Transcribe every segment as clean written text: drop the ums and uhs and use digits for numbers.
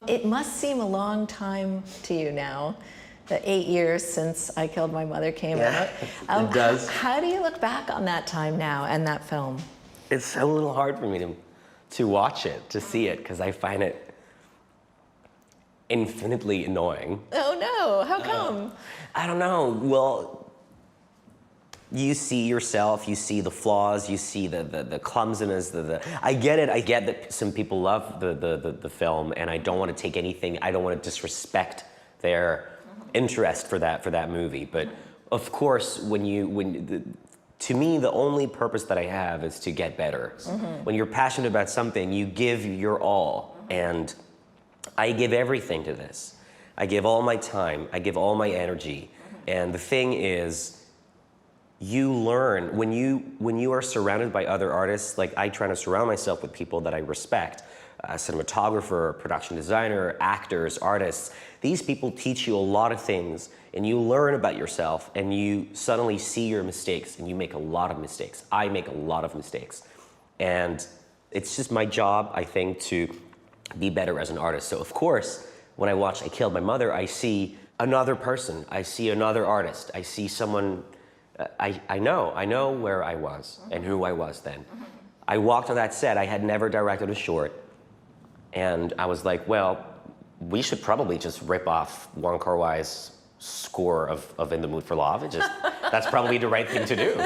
It must seem a long time to you now, the 8 years since I Killed My Mother came out. It does. How do you look back on that time now and that film? It's a little hard for me to watch it, to see it, because I find it infinitely annoying. Oh no, how come? I don't know. Well, you see yourself, you see the flaws, you see the clumsiness, I get it, I get that some people love the film, and I don't want to take anything, I don't want to disrespect their interest for that movie. But of course, to me, the only purpose that I have is to get better. When you're passionate about something, you give your all, and I give everything to this. I give all my time, I give all my energy, and the thing is, you learn when you are surrounded by other artists. Like, I try to surround myself with people that I respect, cinematographer, production designer, actors, artists. These people teach you a lot of things, and you learn about yourself, and you suddenly see your mistakes, and you make a lot of mistakes. I make a lot of mistakes, and it's just my job, I think, to be better as an artist. So of course, when I watch I Killed My Mother, I see another person, I see another artist, I see someone. I know where I was and who I was then. I walked on that set, I had never directed a short, and I was like, well, we should probably just rip off Wong Kar-wai's score of In the Mood for Love. That's probably the right thing to do.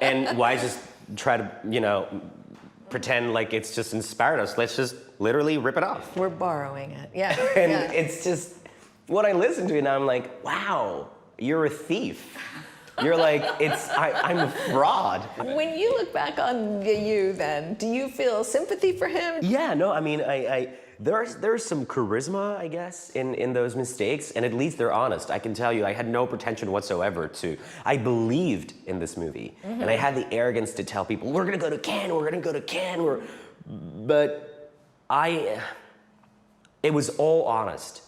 And why just try to, pretend like it's just inspired us? Let's just literally rip it off. We're borrowing it, yeah. And it's just, what I listen to it now, I'm like, wow, you're a thief. You're like, I'm a fraud. When you look back on you then, do you feel sympathy for him? Yeah, no, I mean, there's some charisma, I guess, in those mistakes, and at least they're honest. I can tell you, I had no pretension whatsoever I believed in this movie, and I had the arrogance to tell people, we're gonna go to Cannes, we're gonna go to Cannes, but it was all honest.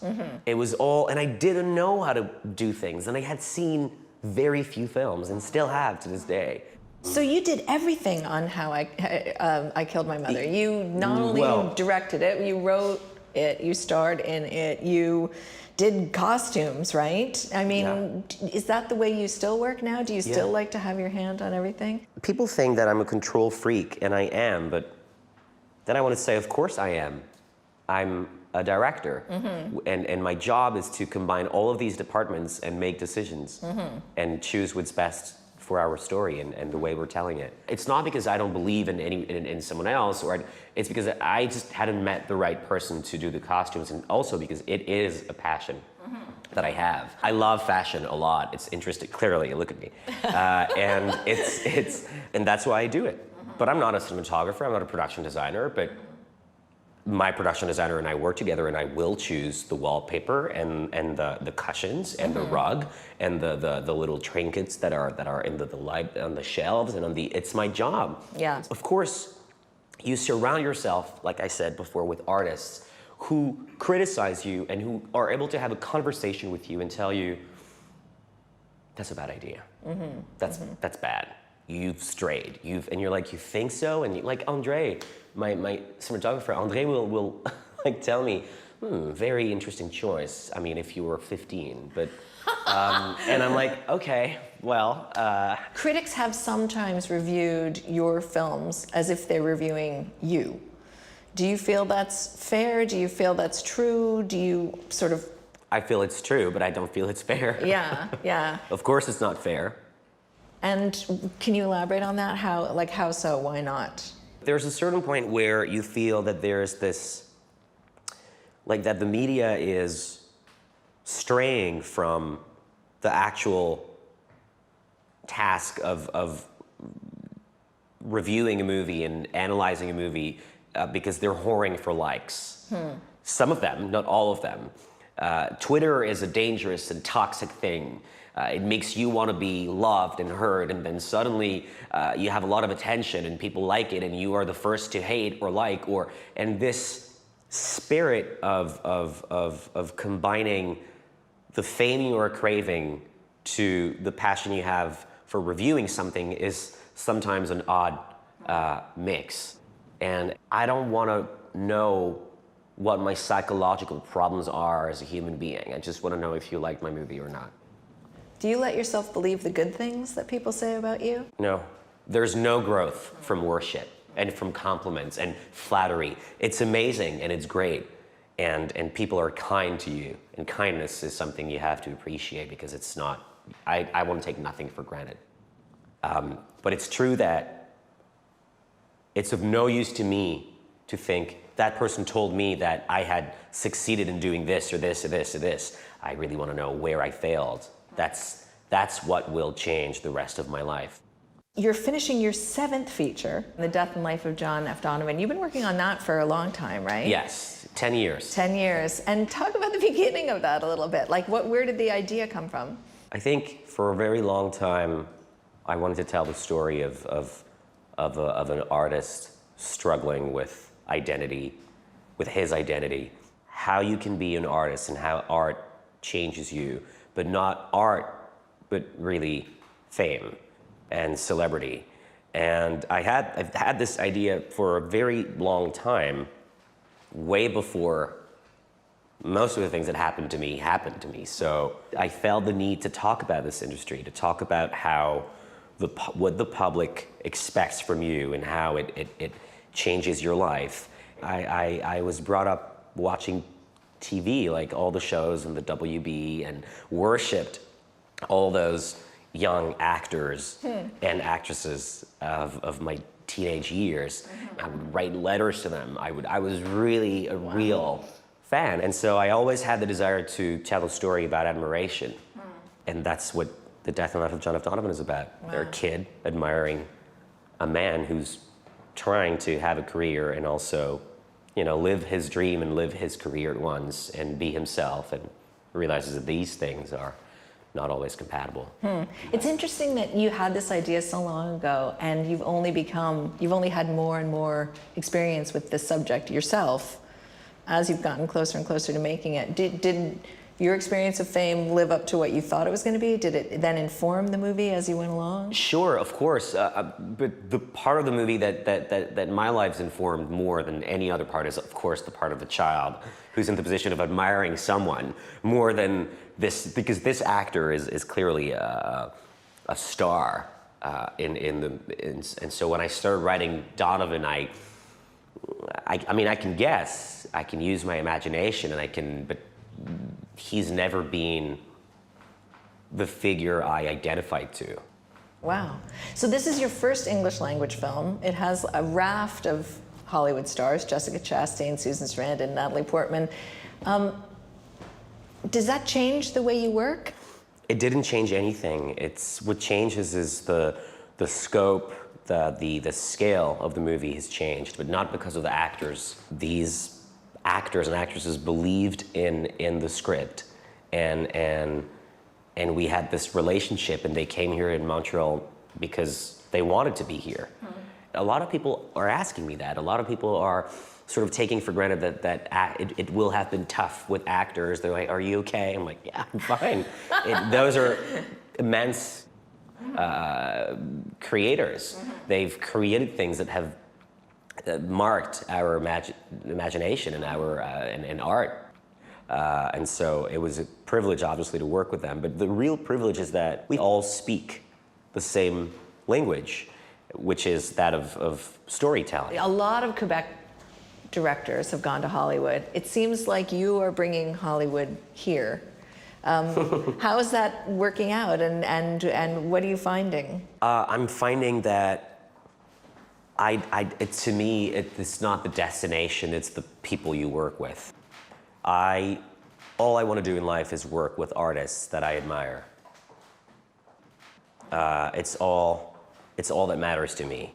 It was all, and I didn't know how to do things, and I had seen very few films, and still have to this day. So you did everything on How I Killed My Mother. You not only directed it, you wrote it, you starred in it, you did costumes, right? I mean, Is that the way you still work now? Do you still like to have your hand on everything? People think that I'm a control freak, and I am, but then I want to say, of course I am. I'm a director, and my job is to combine all of these departments and make decisions and choose what's best for our story and the way we're telling it. It's not because I don't believe in someone else, it's because I just hadn't met the right person to do the costumes, and also because it is a passion that I have. I love fashion a lot. It's interesting. Clearly, look at me, and and that's why I do it. But I'm not a cinematographer. I'm not a production designer, but my production designer and I work together, and I will choose the wallpaper and the cushions and the rug and the little trinkets that are in the light on the shelves and it's my job. Yeah. Of course, you surround yourself, like I said before, with artists who criticize you and who are able to have a conversation with you and tell you, that's a bad idea. That's bad. You've strayed. And you're like, you think so? And like Andre, my cinematographer, Andre will like tell me, very interesting choice. I mean, if you were 15, but, and I'm like, okay, well. Critics have sometimes reviewed your films as if they're reviewing you. Do you feel that's fair? Do you feel that's true? Do you sort of? I feel it's true, but I don't feel it's fair. Yeah. Of course it's not fair. And can you elaborate on that? How so? Why not? There's a certain point where you feel that there's this, like that the media is straying from the actual task of reviewing a movie and analyzing a movie because they're whoring for likes. Some of them, not all of them. Twitter is a dangerous and toxic thing. It makes you want to be loved and heard, and then suddenly you have a lot of attention and people like it, and you are the first to hate or like, and this spirit of combining the fame you are craving to the passion you have for reviewing something is sometimes an odd mix. And I don't want to know what my psychological problems are as a human being. I just want to know if you liked my movie or not. Do you let yourself believe the good things that people say about you? No. There's no growth from worship and from compliments and flattery. It's amazing and it's great. And people are kind to you. And kindness is something you have to appreciate because it's not, I want to take nothing for granted. But it's true that it's of no use to me to think that person told me that I had succeeded in doing this or this or this or this. I really want to know where I failed. That's what will change the rest of my life. You're finishing your 7th feature, The Death and Life of John F. Donovan. You've been working on that for a long time, right? Yes, 10 years. 10 years. And talk about the beginning of that a little bit. Like, where did the idea come from? I think for a very long time, I wanted to tell the story of an artist struggling with identity, with his identity, how you can be an artist and how art changes you, but not art, but really fame and celebrity. And I've had this idea for a very long time, way before most of the things that happened to me. So I felt the need to talk about this industry, to talk about how what the public expects from you and how it changes your life. I was brought up watching TV, like all the shows and the WB, and worshipped all those young actors and actresses of my teenage years. I would write letters to them. I was really a real fan. And so I always had the desire to tell a story about admiration. And that's what The Death and Life of John F. Donovan is about. They're a kid admiring a man who's trying to have a career and also, live his dream and live his career at once and be himself, and realizes that these things are not always compatible. It's interesting that you had this idea so long ago and you've only had more and more experience with this subject yourself as you've gotten closer and closer to making it. Did your experience of fame live up to what you thought it was going to be? Did it then inform the movie as you went along? Sure, of course. But the part of the movie that my life's informed more than any other part is, of course, the part of the child who's in the position of admiring someone more than this, because this actor is clearly a star. And so when I started writing Donovan, I can guess, I can use my imagination, but he's never been the figure I identified to. Wow. So this is your first English language film. It has a raft of Hollywood stars, Jessica Chastain, Susan Sarandon, Natalie Portman. Does that change the way you work? It didn't change anything. What changes is the scope, the scale of the movie has changed, but not because of the actors. These actors and actresses believed in the script, and we had this relationship, and they came here in Montreal because they wanted to be here. A lot of people are asking me that. A lot of people are sort of taking for granted that it will have been tough with actors. They're like, "Are you okay?" I'm like, "Yeah, I'm fine." Those are immense creators. They've created things that have marked our imagination and our and art, and so it was a privilege, obviously, to work with them. But the real privilege is that we all speak the same language, which is that of storytelling. A lot of Quebec directors have gone to Hollywood. It seems like you are bringing Hollywood here. How is that working out, and what are you finding? I'm finding that to me, it's not the destination, it's the people you work with. All I want to do in life is work with artists that I admire. It's all that matters to me.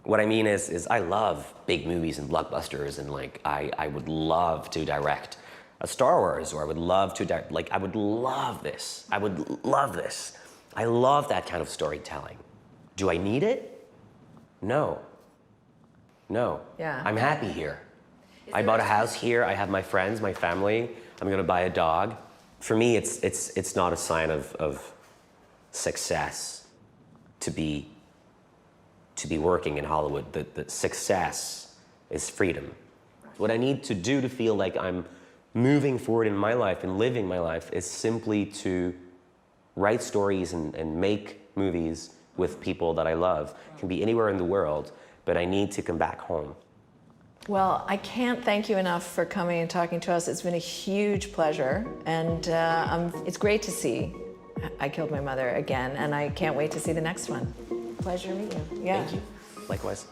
What I mean is I love big movies and blockbusters, and I would love to direct a Star Wars, or I would love to I would love this. I would love this. I love that kind of storytelling. Do I need it? No. Yeah. I'm happy here. I bought a house here. I have my friends, my family. I'm gonna buy a dog. For me, it's not a sign of success to be working in Hollywood. The success is freedom. What I need to do to feel like I'm moving forward in my life and living my life is simply to write stories and make movies with people that I love. It can be anywhere in the world, but I need to come back home. Well, I can't thank you enough for coming and talking to us. It's been a huge pleasure, and it's great to see I Killed My Mother again, and I can't wait to see the next one. Pleasure to meet you. Yeah. Thank you. Likewise.